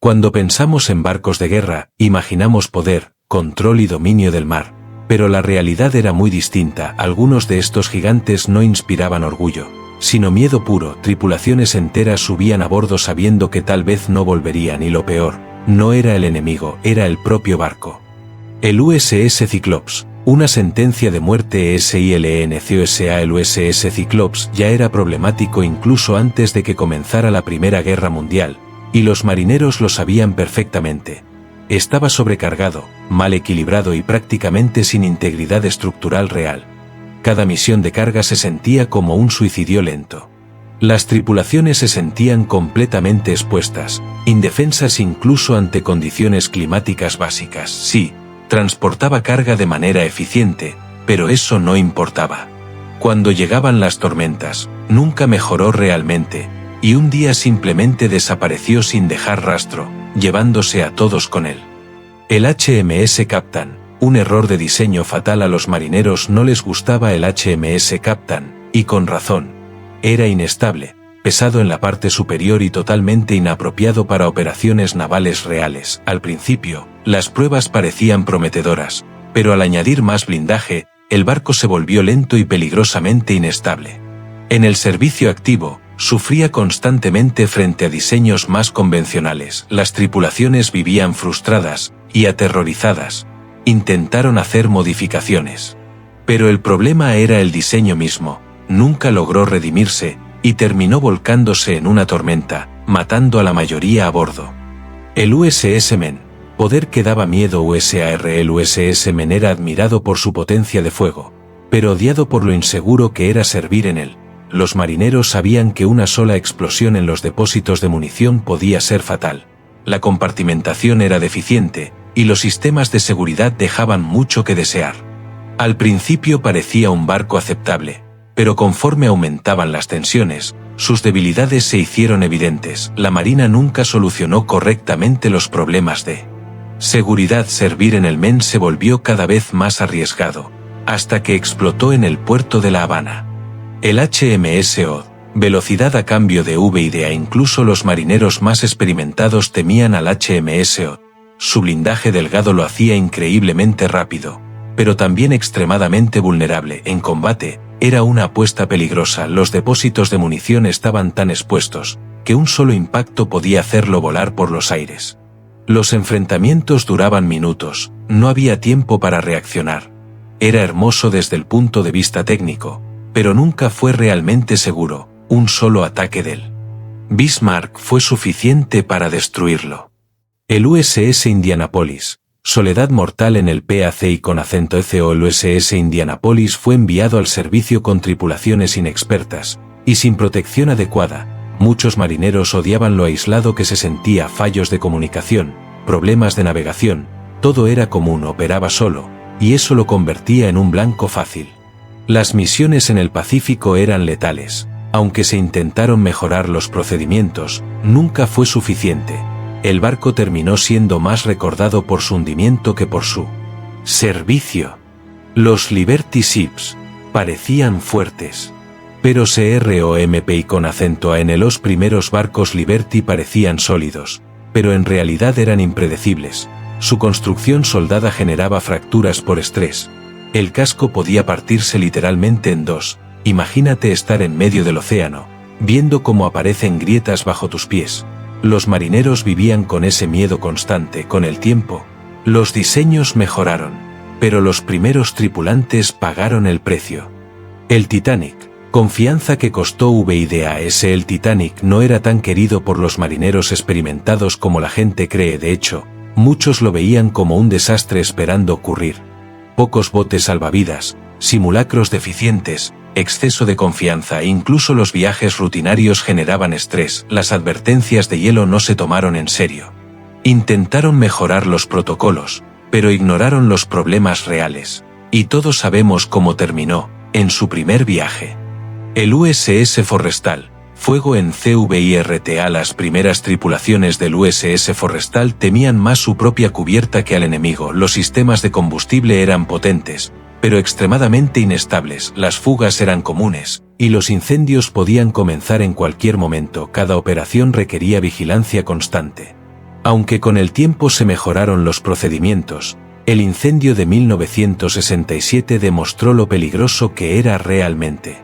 Cuando pensamos en barcos de guerra, imaginamos poder, control y dominio del mar. Pero la realidad era muy distinta. Algunos de estos gigantes no inspiraban orgullo, sino miedo puro. Tripulaciones enteras subían a bordo sabiendo que tal vez no volverían y lo peor, no era el enemigo, era el propio barco. El USS Cyclops, una sentencia de muerte SILNCOSA. El USS Cyclops ya era problemático incluso antes de que comenzara la Primera Guerra Mundial, y los marineros lo sabían perfectamente. Estaba sobrecargado, mal equilibrado y prácticamente sin integridad estructural real. Cada misión de carga se sentía como un suicidio lento. Las tripulaciones se sentían completamente expuestas, indefensas incluso ante condiciones climáticas básicas. Sí, transportaba carga de manera eficiente, pero eso no importaba. Cuando llegaban las tormentas, nunca mejoró realmente, y un día simplemente desapareció sin dejar rastro, llevándose a todos con él. El HMS Captain, un error de diseño fatal. A los marineros no les gustaba el HMS Captain, y con razón. Era inestable, pesado en la parte superior y totalmente inapropiado para operaciones navales reales. Al principio, las pruebas parecían prometedoras, pero al añadir más blindaje, el barco se volvió lento y peligrosamente inestable. En el servicio activo, sufría constantemente frente a diseños más convencionales. Las tripulaciones vivían frustradas y aterrorizadas. Intentaron hacer modificaciones. Pero el problema era el diseño mismo. Nunca logró redimirse, y terminó volcándose en una tormenta, matando a la mayoría a bordo. El USS Men, poder que daba miedo. El USS Men era admirado por su potencia de fuego, pero odiado por lo inseguro que era servir en él. Los marineros sabían que una sola explosión en los depósitos de munición podía ser fatal. La compartimentación era deficiente, y los sistemas de seguridad dejaban mucho que desear. Al principio parecía un barco aceptable, pero conforme aumentaban las tensiones, sus debilidades se hicieron evidentes. La Marina nunca solucionó correctamente los problemas de seguridad. Servir en el Men se volvió cada vez más arriesgado, hasta que explotó en el puerto de La Habana. El HMS Odd, velocidad a cambio de V&A. Incluso los marineros más experimentados temían al HMS Odd. Su blindaje delgado lo hacía increíblemente rápido, pero también extremadamente vulnerable. En combate, era una apuesta peligrosa. Los depósitos de munición estaban tan expuestos, que un solo impacto podía hacerlo volar por los aires. Los enfrentamientos duraban minutos, no había tiempo para reaccionar. Era hermoso desde el punto de vista técnico, pero nunca fue realmente seguro. Un solo ataque del Bismarck fue suficiente para destruirlo. El USS Indianapolis, soledad mortal en el PAC y con acento ECO. El USS Indianapolis fue enviado al servicio con tripulaciones inexpertas y sin protección adecuada. Muchos marineros odiaban lo aislado que se sentía. Fallos de comunicación, problemas de navegación, todo era común. Operaba solo, y eso lo convertía en un blanco fácil. Las misiones en el Pacífico eran letales. Aunque se intentaron mejorar los procedimientos, nunca fue suficiente. El barco terminó siendo más recordado por su hundimiento que por su servicio. Los Liberty Ships parecían fuertes, pero CROMP y con acento AN. Los primeros barcos Liberty parecían sólidos, pero en realidad eran impredecibles. Su construcción soldada generaba fracturas por estrés. El casco podía partirse literalmente en dos. Imagínate estar en medio del océano, viendo cómo aparecen grietas bajo tus pies. Los marineros vivían con ese miedo constante. Con el tiempo, los diseños mejoraron, pero los primeros tripulantes pagaron el precio. El Titanic, confianza que costó VIDAS. El Titanic no era tan querido por los marineros experimentados como la gente cree. De hecho, muchos lo veían como un desastre esperando ocurrir. Pocos botes salvavidas, simulacros deficientes, exceso de confianza e incluso los viajes rutinarios generaban estrés. Las advertencias de hielo no se tomaron en serio. Intentaron mejorar los protocolos, pero ignoraron los problemas reales. Y todos sabemos cómo terminó, en su primer viaje. El USS Forrestal, fuego en CVIRTA. Las primeras tripulaciones del USS Forrestal temían más su propia cubierta que al enemigo. Los sistemas de combustible eran potentes, pero extremadamente inestables. Las fugas eran comunes, y los incendios podían comenzar en cualquier momento. Cada operación requería vigilancia constante. Aunque con el tiempo se mejoraron los procedimientos, el incendio de 1967 demostró lo peligroso que era realmente.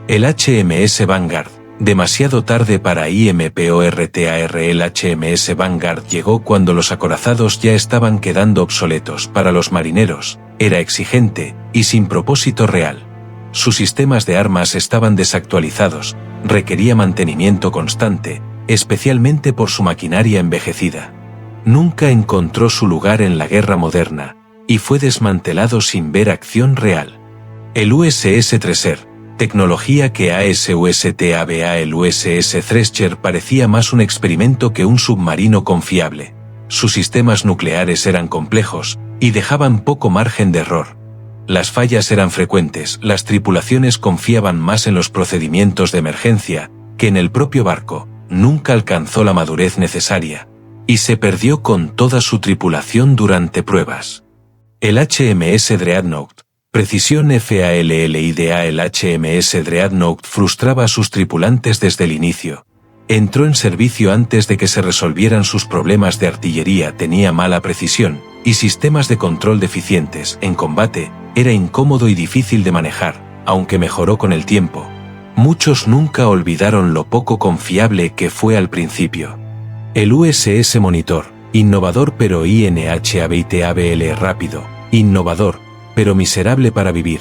El HMS Vanguard, demasiado tarde para IMPORTAR. El HMS Vanguard llegó cuando los acorazados ya estaban quedando obsoletos para los marineros, era exigente y sin propósito real. Sus sistemas de armas estaban desactualizados, requería mantenimiento constante, especialmente por su maquinaria envejecida. Nunca encontró su lugar en la guerra moderna, y fue desmantelado sin ver acción real. El USS Thresher, tecnología que ASUSTABA. El USS Thresher parecía más un experimento que un submarino confiable. Sus sistemas nucleares eran complejos, y dejaban poco margen de error. Las fallas eran frecuentes, las tripulaciones confiaban más en los procedimientos de emergencia que en el propio barco. Nunca alcanzó la madurez necesaria, y se perdió con toda su tripulación durante pruebas. El HMS Dreadnought, precisión FALLIDA. El HMS Dreadnought frustraba a sus tripulantes desde el inicio. Entró en servicio antes de que se resolvieran sus problemas de artillería, tenía mala precisión, y sistemas de control deficientes. En combate, era incómodo y difícil de manejar, aunque mejoró con el tiempo. Muchos nunca olvidaron lo poco confiable que fue al principio. El USS Monitor, innovador pero INHABITABL rápido, innovador, pero miserable para vivir.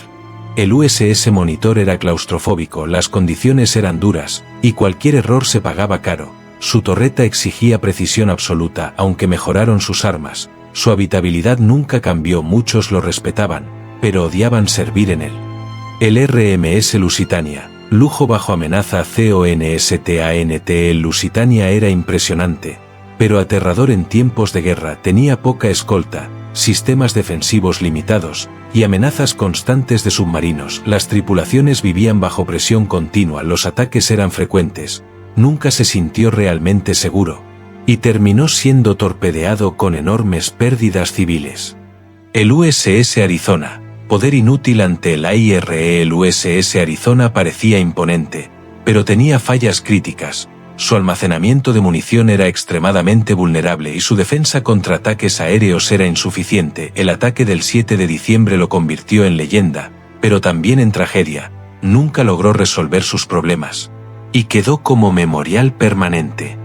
El USS Monitor era claustrofóbico, las condiciones eran duras, y cualquier error se pagaba caro. Su torreta exigía precisión absoluta, aunque mejoraron sus armas. Su habitabilidad nunca cambió, muchos lo respetaban, pero odiaban servir en él. El RMS Lusitania, lujo bajo amenaza CONSTANT. El Lusitania era impresionante, pero aterrador en tiempos de guerra. Tenía poca escolta, sistemas defensivos limitados, y amenazas constantes de submarinos. Las tripulaciones vivían bajo presión continua, los ataques eran frecuentes. Nunca se sintió realmente seguro, y terminó siendo torpedeado con enormes pérdidas civiles. El USS Arizona, poder inútil ante el AIRE. El USS Arizona parecía imponente, pero tenía fallas críticas. Su almacenamiento de munición era extremadamente vulnerable y su defensa contra ataques aéreos era insuficiente. El ataque del 7 de diciembre lo convirtió en leyenda, pero también en tragedia. Nunca logró resolver sus problemas, y quedó como memorial permanente.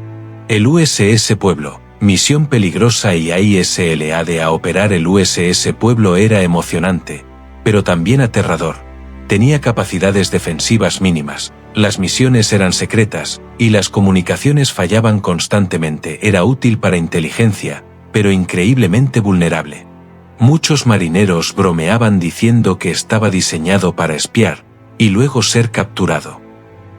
El USS Pueblo, misión peligrosa y AISLAD. A operar el USS Pueblo era emocionante, pero también aterrador. Tenía capacidades defensivas mínimas, las misiones eran secretas, y las comunicaciones fallaban constantemente. Era útil para inteligencia, pero increíblemente vulnerable. Muchos marineros bromeaban diciendo que estaba diseñado para espiar, y luego ser capturado.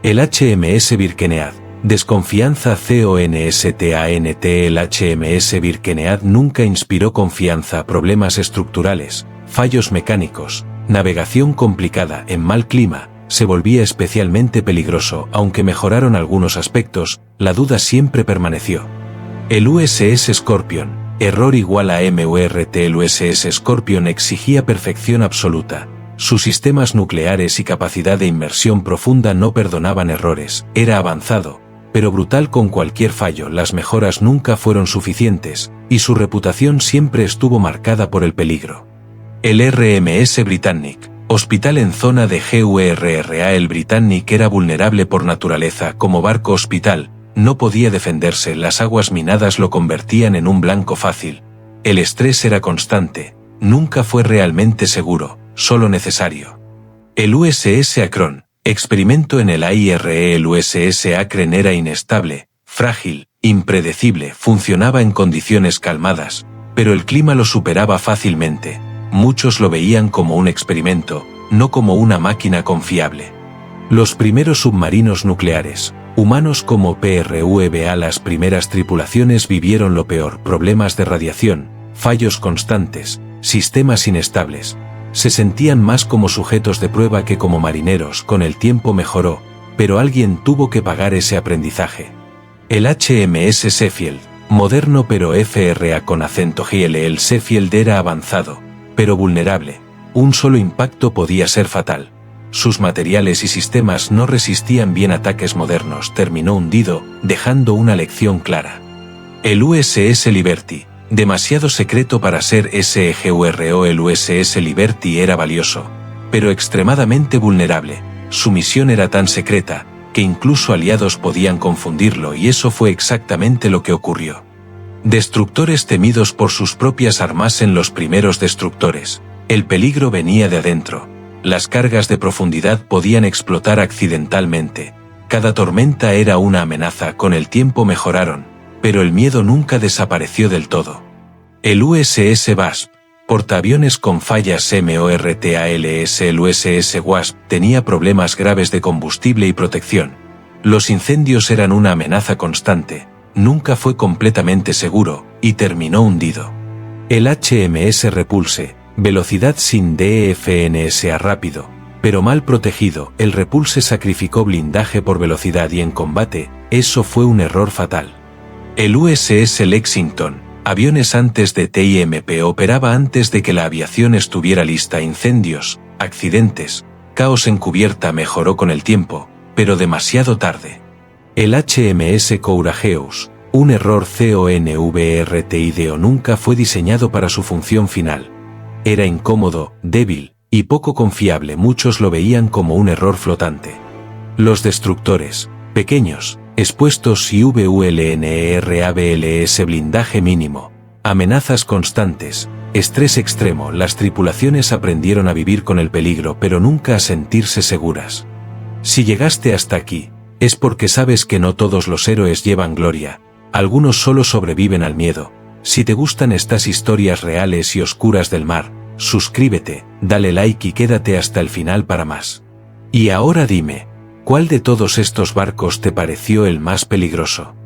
El HMS Birkenead, desconfianza CONSTANT. El HMS Birkenead nunca inspiró confianza, problemas estructurales, fallos mecánicos, navegación complicada en mal clima. Se volvía especialmente peligroso. Aunque mejoraron algunos aspectos, la duda siempre permaneció. El USS Scorpion, error igual a MURT. El USS Scorpion exigía perfección absoluta. Sus sistemas nucleares y capacidad de inmersión profunda no perdonaban errores. Era avanzado, pero brutal con cualquier fallo. Las mejoras nunca fueron suficientes, y su reputación siempre estuvo marcada por el peligro. El RMS Britannic, hospital en zona de GURRA. El Britannic era vulnerable por naturaleza. Como barco hospital, no podía defenderse, las aguas minadas lo convertían en un blanco fácil. El estrés era constante, nunca fue realmente seguro, solo necesario. El USS Akron, experimento en el AIRE. El USS Akron era inestable, frágil, impredecible, funcionaba en condiciones calmadas, pero el clima lo superaba fácilmente. Muchos lo veían como un experimento, no como una máquina confiable. Los primeros submarinos nucleares, humanos como PRVA. Las primeras tripulaciones vivieron lo peor: problemas de radiación, fallos constantes, sistemas inestables. Se sentían más como sujetos de prueba que como marineros. Con el tiempo mejoró, pero alguien tuvo que pagar ese aprendizaje. El HMS Sheffield, moderno pero FRA con acento GL. El Sheffield era avanzado, pero vulnerable. Un solo impacto podía ser fatal. Sus materiales y sistemas no resistían bien ataques modernos. Terminó hundido, dejando una lección clara. El USS Liberty, demasiado secreto para ser seguro. El USS Liberty era valioso, pero extremadamente vulnerable. Su misión era tan secreta, que incluso aliados podían confundirlo, y eso fue exactamente lo que ocurrió. Destructores temidos por sus propias armas. En los primeros destructores, el peligro venía de adentro. Las cargas de profundidad podían explotar accidentalmente. Cada tormenta era una amenaza. Con el tiempo mejoraron, pero el miedo nunca desapareció del todo. El USS Wasp, portaaviones con fallas MORTALS. El USS Wasp tenía problemas graves de combustible y protección. Los incendios eran una amenaza constante. Nunca fue completamente seguro, y terminó hundido. El HMS Repulse, velocidad sin DFNSA rápido, pero mal protegido. El Repulse sacrificó blindaje por velocidad y en combate, eso fue un error fatal. El USS Lexington, aviones antes de TIMP, operaba antes de que la aviación estuviera lista. Incendios, accidentes, caos en cubierta. Mejoró con el tiempo, pero demasiado tarde. El HMS Courageous, un error CONVRTIDO, nunca fue diseñado para su función final. Era incómodo, débil y poco confiable. Muchos lo veían como un error flotante. Los destructores, pequeños, expuestos y VULNERABLS, blindaje mínimo, amenazas constantes, estrés extremo. Las tripulaciones aprendieron a vivir con el peligro, pero nunca a sentirse seguras. Si llegaste hasta aquí, es porque sabes que no todos los héroes llevan gloria. Algunos solo sobreviven al miedo. Si te gustan estas historias reales y oscuras del mar, suscríbete, dale like y quédate hasta el final para más. Y ahora dime, ¿cuál de todos estos barcos te pareció el más peligroso?